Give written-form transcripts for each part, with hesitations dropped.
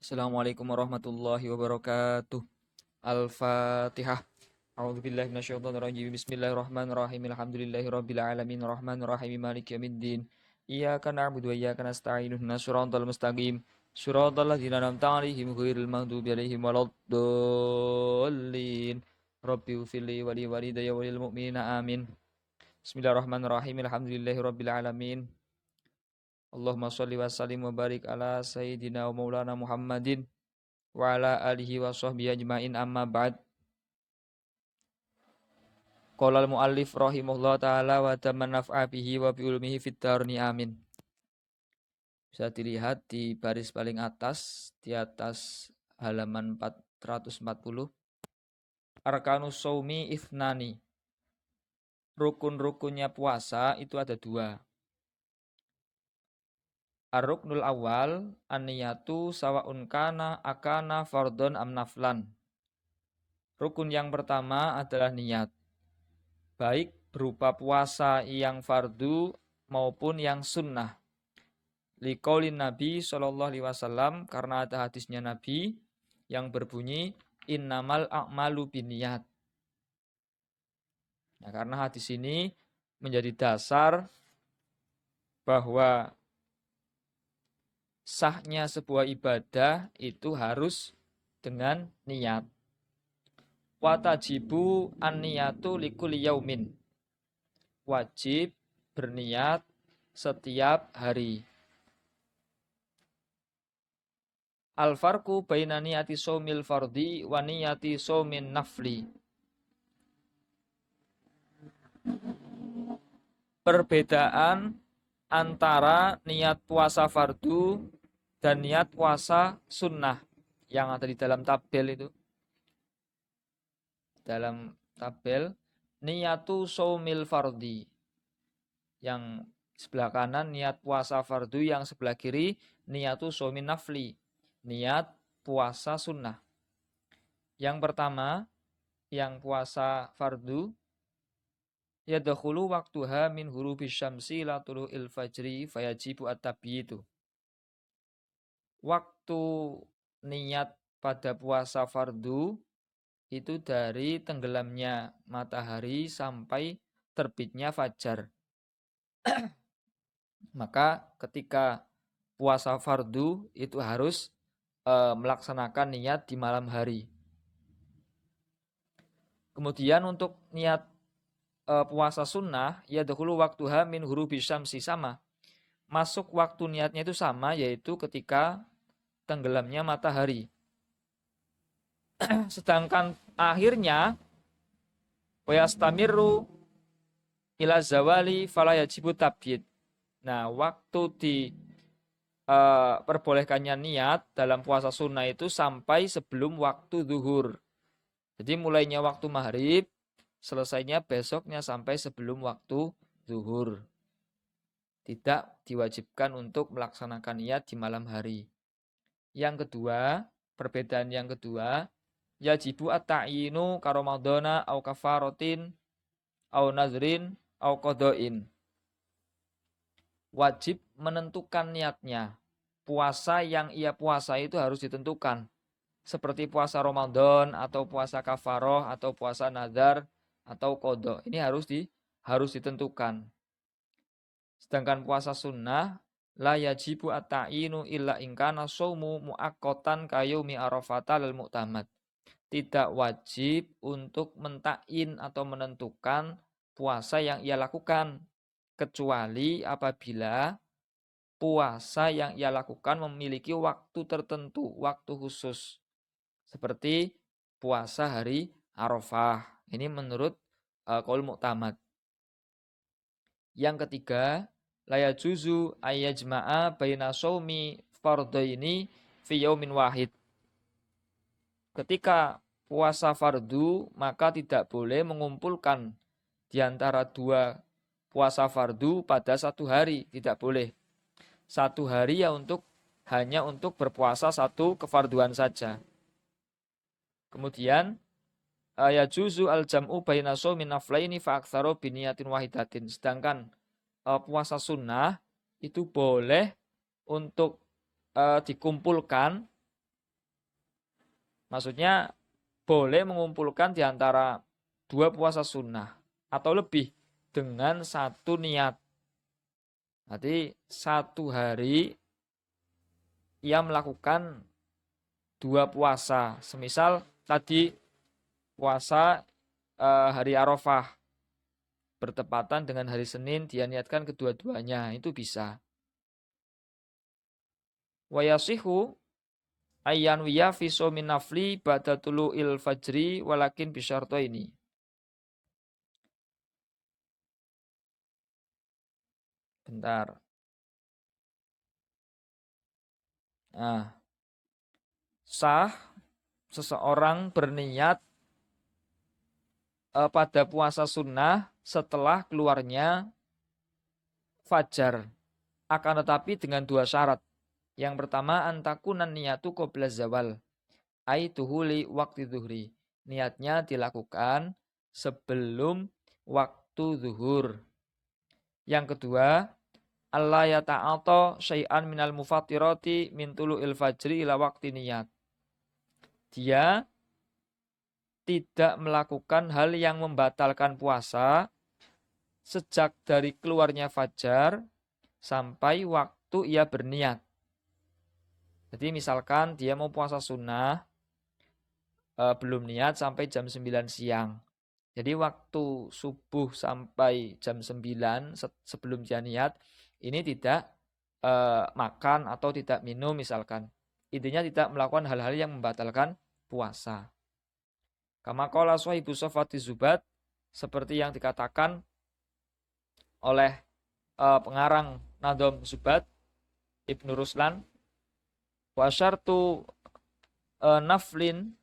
Assalamualaikum warahmatullahi wabarakatuh. Al-Fatihah. A'udzubillahi minasyaitonirrajim. Bismillahirrahmanirrahim. Alhamdulillahirabbil alamin arrahmanir rahim maliki yaumiddin. Iyyaka na'budu wa iyyaka nasta'in. Ihdinas siratal mustaqim. Siratal ladzina an'amta 'alaihim ghairil maghdubi 'alaihim waladdallin. Rabbi ighfirli wa li walidayya wa lil mu'minina amin. Bismillahirrahmanirrahim. Alhamdulillahirabbil alamin. Allahumma shalli wa sallim wa barik ala sayyidina wa maulana Muhammadin wa ala alihi wa sahbihi ajmain amma ba'd. Qala al-muallif rahimahullah ta'ala wa taman naf'a bihi wa bi ulmihi fid darni amin. Bisa dilihat di baris paling atas, di atas halaman 440. Arkanus shaumi ithnani. Rukun-rukunnya puasa itu ada dua. Ar-ruknul awal an-niyatu sawa'un kana akana fardhon am naflan. Rukun yang pertama adalah niat. Baik berupa puasa yang fardu maupun yang sunnah. Liqaulin Nabi SAW, karena ada hadisnya Nabi yang berbunyi innamal a'malu binniyat. Nah, karena hadis ini menjadi dasar bahwa sahnya sebuah ibadah itu harus dengan niat. Watajibu an-niyatu likulli yaumin. Wajib berniat setiap hari. Al-farqu baina niyati shaumil fardhi wa niyati shaumin nafli. Perbedaan antara niat puasa fardu dan niat puasa sunnah yang ada di dalam tabel itu. Dalam tabel niyatu shaumil fardhi. Yang sebelah kanan niat puasa fardu, yang sebelah kiri niyatu shaumin nafli. Niat puasa sunnah. Yang pertama, yang puasa fardu, yadkhulu waqtuha min hurubis syamsi la tulu'il fajri fayajibu at-tabyitu. Waktu niat pada puasa fardu itu dari tenggelamnya matahari sampai terbitnya fajar. Maka ketika puasa fardu itu harus melaksanakan niat di malam hari. Kemudian untuk niat puasa sunnah, ya dahulu waktuha min hurubi syamsi, sama. Masuk waktu niatnya itu sama, yaitu ketika tenggelamnya matahari. Sedangkan akhirnya wa yastamiru ila zawali fala yajibu tabyid. Nah, waktu di perbolehkannya niat dalam puasa sunnah itu sampai sebelum waktu zuhur. Jadi mulainya waktu maghrib, selesainya besoknya sampai sebelum waktu zuhur. Tidak diwajibkan untuk melaksanakan niat di malam hari. Yang kedua, perbedaan yang kedua, yajibu at-ta'yinu karomadona au kafarotin au nazrin au qada'in. Wajib menentukan niatnya. Puasa yang ia puasa itu harus ditentukan. Seperti puasa Ramadan atau puasa kafaroh atau puasa nazar atau qada. Ini harus ditentukan. Sedangkan puasa sunnah la yajibu at-ta'inu illa in kana shaumu muaqqatan kayaumi arafata lil mu'tamad. Tidak wajib untuk mentain atau menentukan puasa yang ia lakukan, kecuali apabila puasa yang ia lakukan memiliki waktu tertentu, waktu khusus. Seperti puasa hari Arafah. Ini menurut qaul mu'tamad. Yang ketiga, la yajuzu ayyajma'a baina shaumi fardhaini fi yaumin wahid. Ketika puasa fardu, maka tidak boleh mengumpulkan di antara dua puasa fardu pada satu hari, tidak boleh. Satu hari ya hanya untuk berpuasa satu kefarduan saja. Kemudian yajuzu al-jam'u baina shaumin naflaini fa aktsaru bi niyatin wahidatin. Sedangkan puasa sunnah itu boleh untuk dikumpulkan Maksudnya boleh mengumpulkan di antara 2 puasa sunnah atau lebih dengan satu niat. Berarti satu hari ia melakukan 2 puasa. Semisal tadi puasa hari Arafah bertepatan dengan hari Senin, dia niatkan kedua-duanya, itu bisa. Wa yasihu ayyan wiya fi min nafli ba'da tulu'il fajri walakin ini. Bentar. Nah, sah seseorang berniat pada puasa sunnah setelah keluarnya fajar. Akan tetapi dengan 2 syarat. Yang pertama, antakunan niyatu qabla zawal. Aituhuli waktu zuhri. Niatnya dilakukan sebelum waktu zuhur. Yang kedua, Allah yata'ata syai'an minal mufatirati min tulu'il fajri ila waktu niyat. Dia tidak melakukan hal yang membatalkan puasa sejak dari keluarnya fajar sampai waktu ia berniat. Jadi misalkan dia mau puasa sunnah, belum niat sampai jam 9 siang. Jadi waktu subuh sampai jam 9 sebelum dia niat, ini tidak makan atau tidak minum misalkan. Intinya tidak melakukan hal-hal yang membatalkan puasa. Kama qala Suhaibu Sofati Zubat, seperti yang dikatakan oleh pengarang Nadhom Zubat, Ibnu Ruslan, wa syartu naflin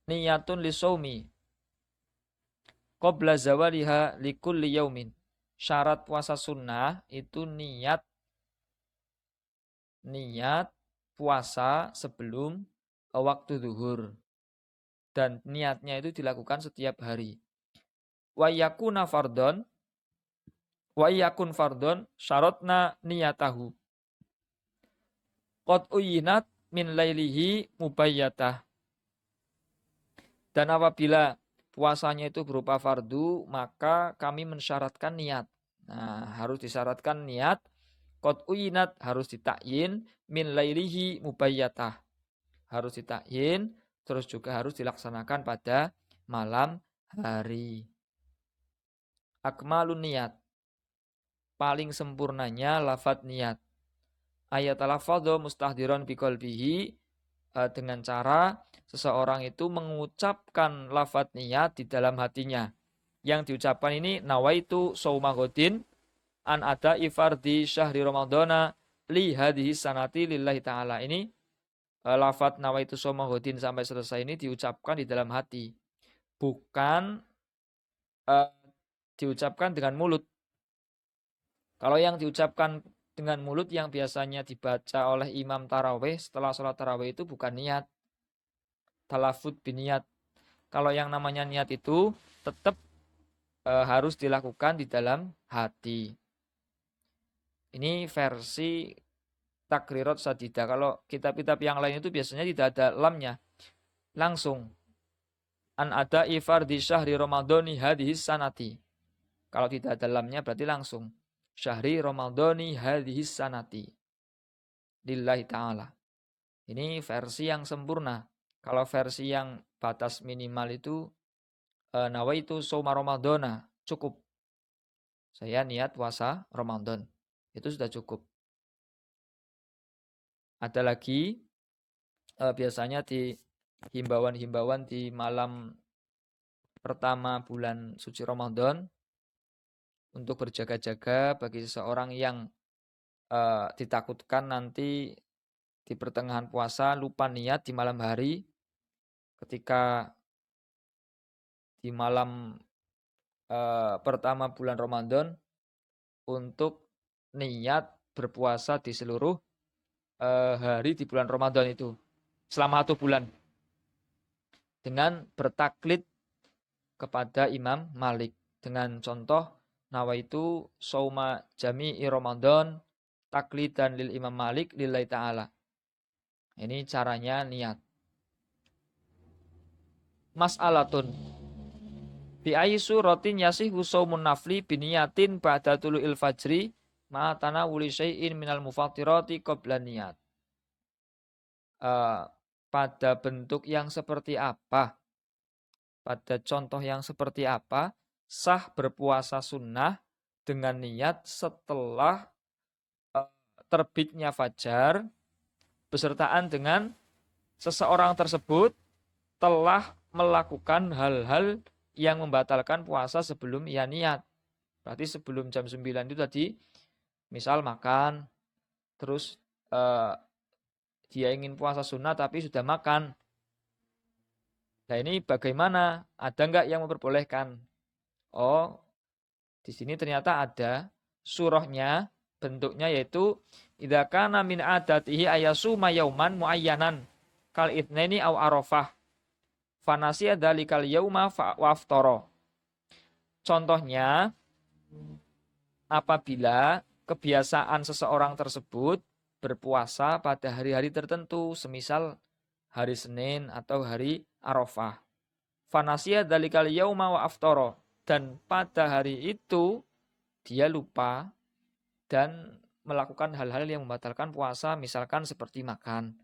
niyatun lisaumi qabla zawaliha likulli yaumin. Syarat puasa sunnah itu niat puasa sebelum waktu zuhur. Dan niatnya itu dilakukan setiap hari. Wa yakun fardon syaratna niyatahu. Qad uyinat min lailihi mubayyatah. Dan apabila puasanya itu berupa fardu, maka kami mensyaratkan niat. Nah, harus disyaratkan niat. Qad uyinat harus ditakyin min lailihi mubayyatah. Harus ditakyin, terus juga harus dilaksanakan pada malam hari. Akmalun niat. Paling sempurnanya lafadz niat. Ayat al-lafadhu mustahdiron biqalbihi, dengan cara seseorang itu mengucapkan lafadz niat di dalam hatinya. Yang diucapkan ini nawaitu sauma ghadin an ada ifardi syahri ramadhana li hadhihi sanati lillahi ta'ala. Ini lafadz nawaitu sauma ghadin sampai selesai ini diucapkan di dalam hati. Bukan diucapkan dengan mulut. Kalau yang diucapkan dengan mulut yang biasanya dibaca oleh imam tarawih setelah sholat tarawih itu bukan niat. Talafud biniat. Kalau yang namanya niat itu tetap harus dilakukan di dalam hati. Ini versi takrirat sadidah. Kalau kitab-kitab yang lain itu biasanya tidak ada lamnya. Langsung. An ada ifar di syahri ramadhani hadhis sanati. Kalau tidak ada lamnya berarti langsung. Syahri ramadhani hadhis sanati. Lillahi ta'ala. Ini versi yang sempurna. Kalau versi yang batas minimal itu nawaitu shauma ramadhana, cukup. Saya niat puasa Ramadan. Itu sudah cukup. Ada lagi biasanya di himbauan-himbauan di malam pertama bulan suci Ramadan untuk berjaga-jaga bagi seseorang yang ditakutkan nanti di pertengahan puasa lupa niat di malam hari, ketika di malam pertama bulan Ramadan untuk niat berpuasa di seluruh hari di bulan Ramadan itu selama 1 bulan dengan bertaklid kepada Imam Malik dengan contoh nawaitu sauma jami'i Ramadan taklidan lil Imam Malik lillahi ta'ala. Ini caranya niat. Mas'alatun. Bi ayi suratin yasihu shaumun nafli biniyatin ba'da tulu'il fajri ma tanawuli syai'in minal mufattirati qabla niyat. Pada bentuk yang seperti apa? Pada contoh yang seperti apa? Sah berpuasa sunnah dengan niat setelah terbitnya fajar besertaan dengan seseorang tersebut telah melakukan hal-hal yang membatalkan puasa sebelum ia niat. Berarti sebelum jam 9 itu tadi, misal makan, terus dia ingin puasa sunnah tapi sudah makan. Nah ini bagaimana? Ada nggak yang memperbolehkan? Oh, di sini ternyata ada surahnya, bentuknya yaitu idza kana min adatihi ayasuma yauman muayyanan kal itsnaini au arafah fanasiya dzalikal yauma waftara. Contohnya, apabila kebiasaan seseorang tersebut berpuasa pada hari-hari tertentu, semisal hari Senin atau hari Arafah. Fanasiya dzalikal yauma wa aftara, dan pada hari itu dia lupa dan melakukan hal-hal yang membatalkan puasa, misalkan seperti makan.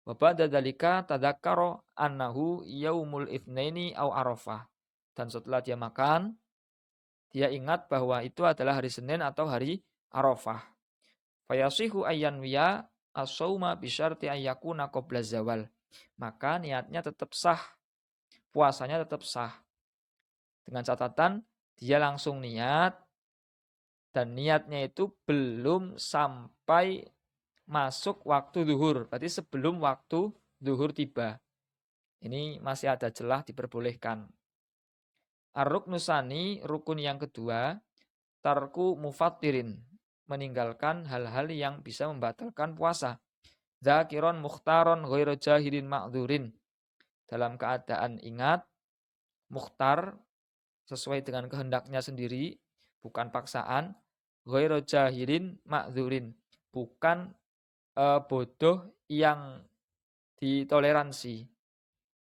Wa ba'da dzalika tadzakkara annahu yaumul itsnaini au arafah. Dan setelah dia makan, dia ingat bahwa itu adalah hari Senin atau hari Arafah. Fayasihu ayyanwiya as-sauma bisyarti ayyakuna qabla zawal. Maka niatnya tetap sah, puasanya tetap sah. Dengan catatan dia langsung niat dan niatnya itu belum sampai masuk waktu zuhur. Berarti sebelum waktu zuhur tiba. Ini masih ada celah diperbolehkan. Ar-ruknu tsani, rukun yang kedua, tarku mufattirin, meninggalkan hal-hal yang bisa membatalkan puasa. Zakiron mukhtaron ghairu jahilin ma'dzurin, dalam keadaan ingat, mukhtar, sesuai dengan kehendaknya sendiri, bukan paksaan, ghairu jahilin ma'dzurin, bukan bodoh yang ditoleransi.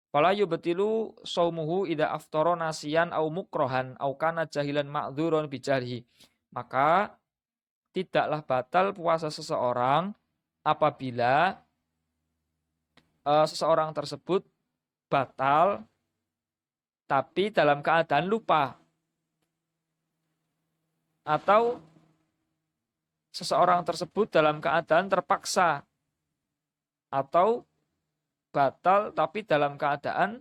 Fala yubtilu shaumuhu idza aftara nasiyan au mukrohan au kana jahilan ma'dzuron bijahlihi. Maka tidaklah batal puasa seseorang apabila seseorang tersebut batal tapi dalam keadaan lupa, atau seseorang tersebut dalam keadaan terpaksa, atau batal tapi dalam keadaan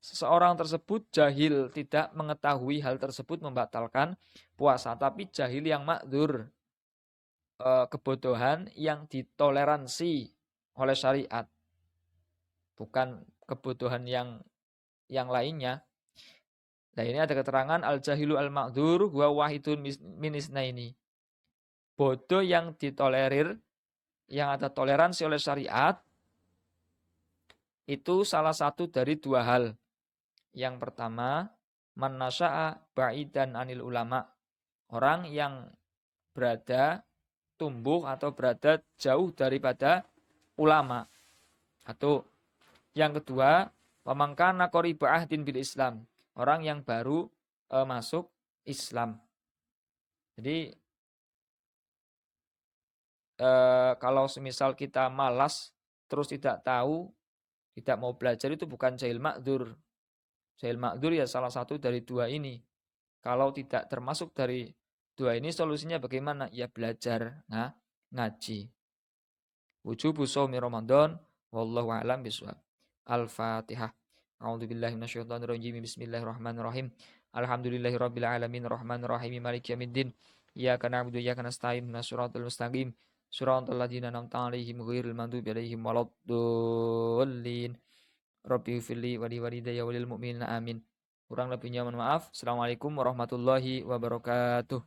seseorang tersebut jahil, tidak mengetahui hal tersebut membatalkan puasa, tapi jahil yang makdzur, kebodohan yang ditoleransi oleh syariat, bukan kebodohan yang lainnya. Nah ini ada keterangan al-jahilu al-makdzur huwa wahidun min isnaini. Bodoh yang ditolerir, yang ada toleransi oleh syariat, itu salah satu dari dua hal. Yang pertama, man nasya'a ba'idan anil ulama. Orang yang berada, tumbuh atau berada jauh daripada ulama. Atau yang kedua, pamangkana qoriba ahdin bil Islam. Orang yang baru masuk Islam. Jadi kalau semisal kita malas terus tidak tahu, tidak mau belajar, itu bukan jahil makdzur. Jahil makdzur ya salah satu dari dua ini. Kalau tidak termasuk dari dua ini, solusinya bagaimana? Ya belajar, ngaji. Wujubu shaumi Ramadan wallahu a'lam bishawab. Al-Fatihah. A'udzubillahi minasyaitonirrajim. Bismillahirrahmanirrahim. Alhamdulillahirabbil alamin arrahmanir rahim maliki yaumiddin. Iyyaka na'budu wa iyyaka nasta'in ihdinas siratal mustaqim. Siratal ladzina an'amta 'alaihim ghairil maghdubi 'alaihim waladdallin. Rabbi firli wa li walidayya walil mu'minina amin. Kurang lebihnya mohon maaf. Assalamualaikum warahmatullahi wabarakatuh.